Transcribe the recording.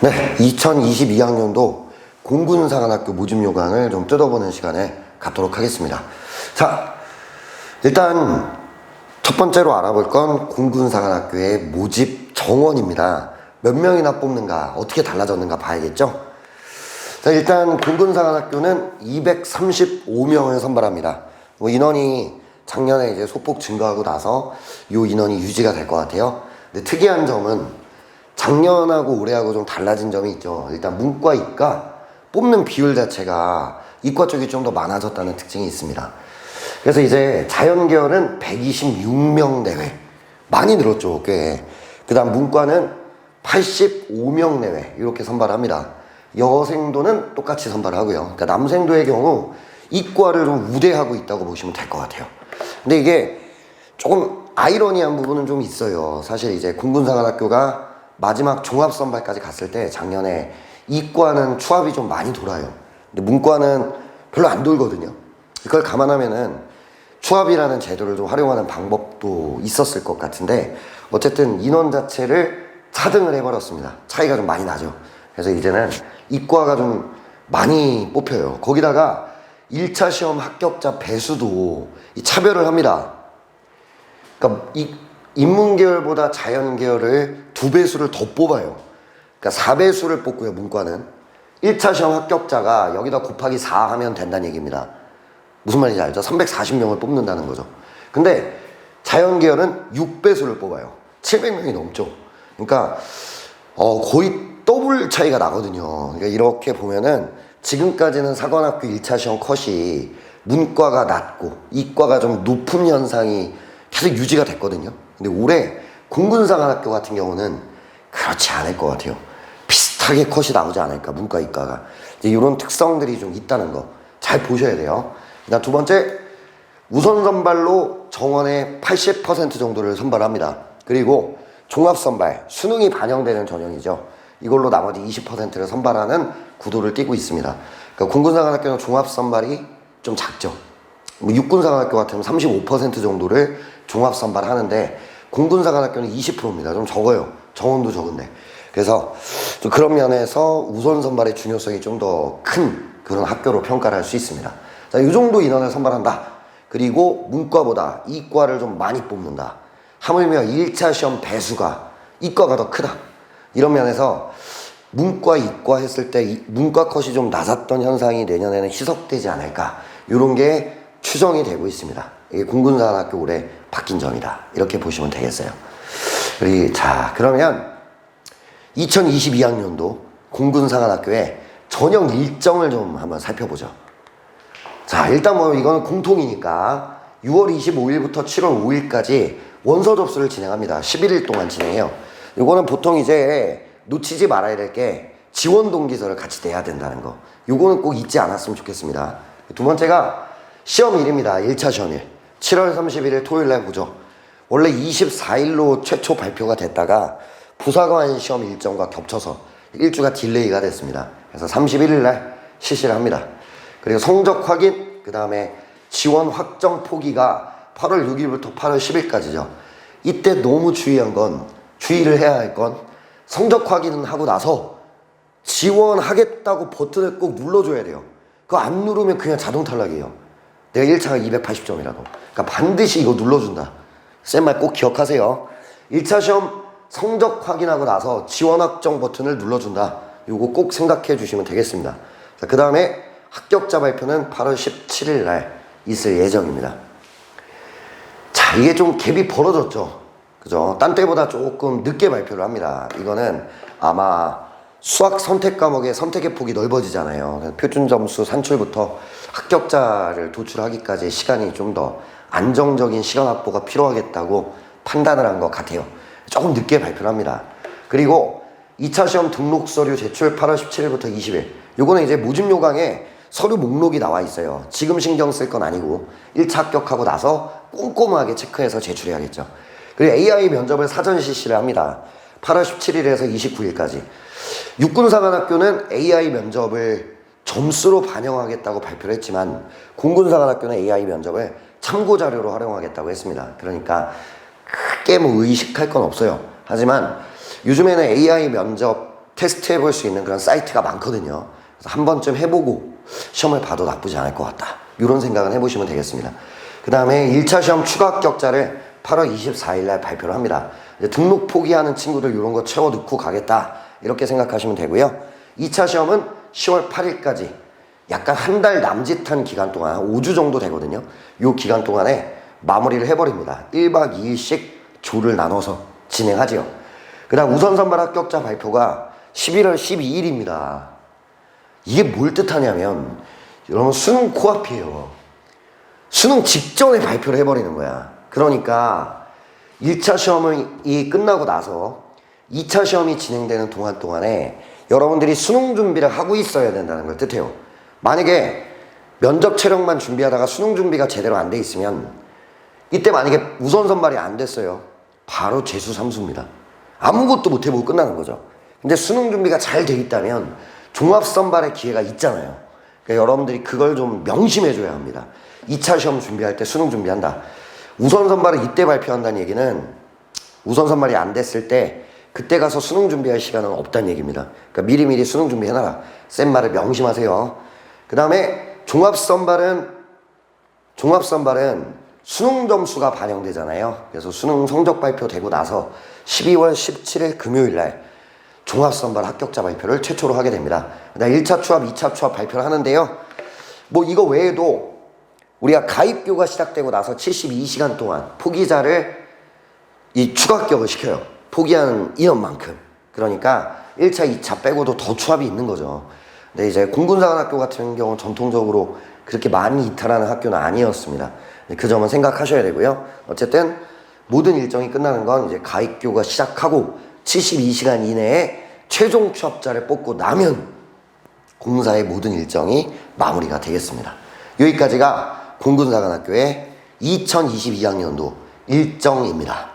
네, 2022학년도 공군사관학교 모집 요강을 좀 뜯어보는 시간에 갖도록 하겠습니다. 자, 일단 첫 번째로 알아볼 건 공군사관학교의 모집 정원입니다. 몇 명이나 뽑는가, 어떻게 달라졌는가 봐야겠죠? 자, 일단 공군사관학교는 235명을 선발합니다. 인원이 작년에 이제 소폭 증가하고 나서 이 인원이 유지가 될 것 같아요. 근데 특이한 점은 작년하고 올해하고 좀 달라진 점이 있죠. 일단 문과, 이과 뽑는 비율 자체가 이과 쪽이 좀 더 많아졌다는 특징이 있습니다. 그래서 이제 자연계열은 126명 내외, 많이 늘었죠, 꽤. 그 다음 문과는 85명 내외 이렇게 선발합니다. 여생도는 똑같이 선발하고요. 그러니까 남생도의 경우 이과를 좀 우대하고 있다고 보시면 될 것 같아요. 근데 이게 조금 아이러니한 부분은 좀 있어요. 사실 이제 공군사관학교가 마지막 종합선발까지 갔을 때 작년에 이과는 추합이 좀 많이 돌아요. 근데 문과는 별로 안 돌거든요. 이걸 감안하면은 추합이라는 제도를 좀 활용하는 방법도 있었을 것 같은데 어쨌든 인원 자체를 차등을 해버렸습니다. 차이가 좀 많이 나죠. 그래서 이제는 이과가 좀 많이 뽑혀요. 거기다가 1차 시험 합격자 배수도 차별을 합니다. 그러니까 인문계열보다 자연계열을 2배수를 더 뽑아요. 그러니까 4배수를 뽑고요, 문과는. 1차 시험 합격자가 여기다 곱하기 4 하면 된다는 얘기입니다. 무슨 말인지 알죠? 340명을 뽑는다는 거죠. 근데 자연계열은 6배수를 뽑아요. 700명이 넘죠. 그러니까 거의 더블 차이가 나거든요. 그러니까 이렇게 보면은 지금까지는 사관학교 1차 시험 컷이 문과가 낮고 이과가 좀 높은 현상이 계속 유지가 됐거든요. 근데 올해 공군사관학교 같은 경우는 그렇지 않을 것 같아요. 비슷하게 컷이 나오지 않을까, 문과, 이과가. 이제 이런 특성들이 좀 있다는 거 잘 보셔야 돼요. 일단 두 번째, 우선 선발로 정원의 80% 정도를 선발합니다. 그리고 종합선발, 수능이 반영되는 전형이죠. 이걸로 나머지 20%를 선발하는 구도를 띠고 있습니다. 그러니까 공군사관학교는 종합선발이 좀 작죠. 육군사관학교 같으면 35% 정도를 종합선발하는데 공군사관학교는 20%입니다. 좀 적어요. 정원도 적은데. 그래서 좀 그런 면에서 우선 선발의 중요성이 좀 더 큰 그런 학교로 평가를 할 수 있습니다. 자, 이 정도 인원을 선발한다. 그리고 문과보다 이과를 좀 많이 뽑는다. 하물며 1차 시험 배수가 이과가 더 크다. 이런 면에서 문과, 이과 했을 때 문과 컷이 좀 낮았던 현상이 내년에는 희석되지 않을까. 이런 게 추정이 되고 있습니다. 이게 공군사관학교 올해 바뀐 점이다. 이렇게 보시면 되겠어요. 자, 그러면 2022학년도 공군사관학교의 전형 일정을 좀 한번 살펴보죠. 자, 일단 이거는 공통이니까 6월 25일부터 7월 5일까지 원서 접수를 진행합니다. 11일 동안 진행해요. 이거는 보통 이제 놓치지 말아야 될 게 지원 동기서를 같이 내야 된다는 거. 요거는 꼭 잊지 않았으면 좋겠습니다. 두 번째가 시험일입니다. 1차 시험일. 7월 31일 토요일 날 보죠. 원래 24일로 최초 발표가 됐다가 부사관 시험 일정과 겹쳐서 일주가 딜레이가 됐습니다. 그래서 31일 날 실시를 합니다. 그리고 성적 확인, 그 다음에 지원 확정 포기가 8월 6일부터 8월 10일까지죠. 이때 너무 주의를 해야 할 건 성적 확인은 하고 나서 지원하겠다고 버튼을 꼭 눌러줘야 돼요. 그거 안 누르면 그냥 자동 탈락이에요. 내가 1차가 280점이라도. 그러니까 반드시 이거 눌러준다. 쌤 말 꼭 기억하세요. 1차 시험 성적 확인하고 나서 지원 확정 버튼을 눌러준다. 이거 꼭 생각해 주시면 되겠습니다. 그 다음에 합격자 발표는 8월 17일 날 있을 예정입니다. 자, 이게 좀 갭이 벌어졌죠. 그죠? 딴 때보다 조금 늦게 발표를 합니다. 이거는 아마 수학 선택 과목의 선택의 폭이 넓어지잖아요. 표준 점수 산출부터 합격자를 도출하기까지 시간이 좀 더 안정적인 시간 확보가 필요하겠다고 판단을 한 것 같아요. 조금 늦게 발표를 합니다. 그리고 2차 시험 등록 서류 제출 8월 17일부터 20일. 요거는 이제 모집 요강에 서류 목록이 나와 있어요. 지금 신경 쓸 건 아니고 1차 합격하고 나서 꼼꼼하게 체크해서 제출해야겠죠. 그리고 AI 면접을 사전 실시를 합니다. 8월 17일에서 29일까지. 육군사관학교는 AI 면접을 점수로 반영하겠다고 발표를 했지만 공군사관학교는 AI 면접을 참고자료로 활용하겠다고 했습니다. 그러니까 크게 의식할 건 없어요. 하지만 요즘에는 AI 면접 테스트 해볼 수 있는 그런 사이트가 많거든요. 그래서 한 번쯤 해보고 시험을 봐도 나쁘지 않을 것 같다. 이런 생각은 해보시면 되겠습니다. 그 다음에 1차 시험 추가 합격자를 8월 24일 날 발표를 합니다. 이제 등록 포기하는 친구들 이런 거 채워 넣고 가겠다. 이렇게 생각하시면 되고요. 2차 시험은 10월 8일까지 약간 한 달 남짓한 기간 동안, 5주 정도 되거든요. 이 기간 동안에 마무리를 해버립니다. 1박 2일씩 조를 나눠서 진행하지요. 그 다음 우선 선발 합격자 발표가 11월 12일입니다. 이게 뭘 뜻하냐면, 여러분 수능 코앞이에요. 수능 직전에 발표를 해버리는 거야. 그러니까 1차 시험이 끝나고 나서 2차 시험이 진행되는 동안에 여러분들이 수능 준비를 하고 있어야 된다는 걸 뜻해요. 만약에 면접 체력만 준비하다가 수능 준비가 제대로 안 돼 있으면 이때 만약에 우선 선발이 안 됐어요. 바로 재수 삼수입니다. 아무것도 못 해보고 끝나는 거죠. 근데 수능 준비가 잘 돼 있다면 종합 선발의 기회가 있잖아요. 그러니까 여러분들이 그걸 좀 명심해 줘야 합니다. 2차 시험 준비할 때 수능 준비한다. 우선 선발을 이때 발표한다는 얘기는 우선 선발이 안 됐을 때 그때 가서 수능 준비할 시간은 없다는 얘기입니다. 그러니까 미리미리 수능 준비해놔라. 센 말을 명심하세요. 그 다음에 종합 선발은 수능 점수가 반영되잖아요. 그래서 수능 성적 발표되고 나서 12월 17일 금요일 날 종합 선발 합격자 발표를 최초로 하게 됩니다. 그다음 1차 추합, 2차 추합 발표를 하는데요. 뭐 이거 외에도 우리가 가입교가 시작되고 나서 72시간 동안 포기자를 이 추가 합격을 시켜요. 포기하는 인원만큼. 그러니까 1차, 2차 빼고도 더 추합이 있는 거죠. 근데 이제 공군사관학교 같은 경우는 전통적으로 그렇게 많이 이탈하는 학교는 아니었습니다. 그 점은 생각하셔야 되고요. 어쨌든 모든 일정이 끝나는 건 이제 가입교가 시작하고 72시간 이내에 최종 취업자를 뽑고 나면 공사의 모든 일정이 마무리가 되겠습니다. 여기까지가 공군사관학교의 2022학년도 일정입니다.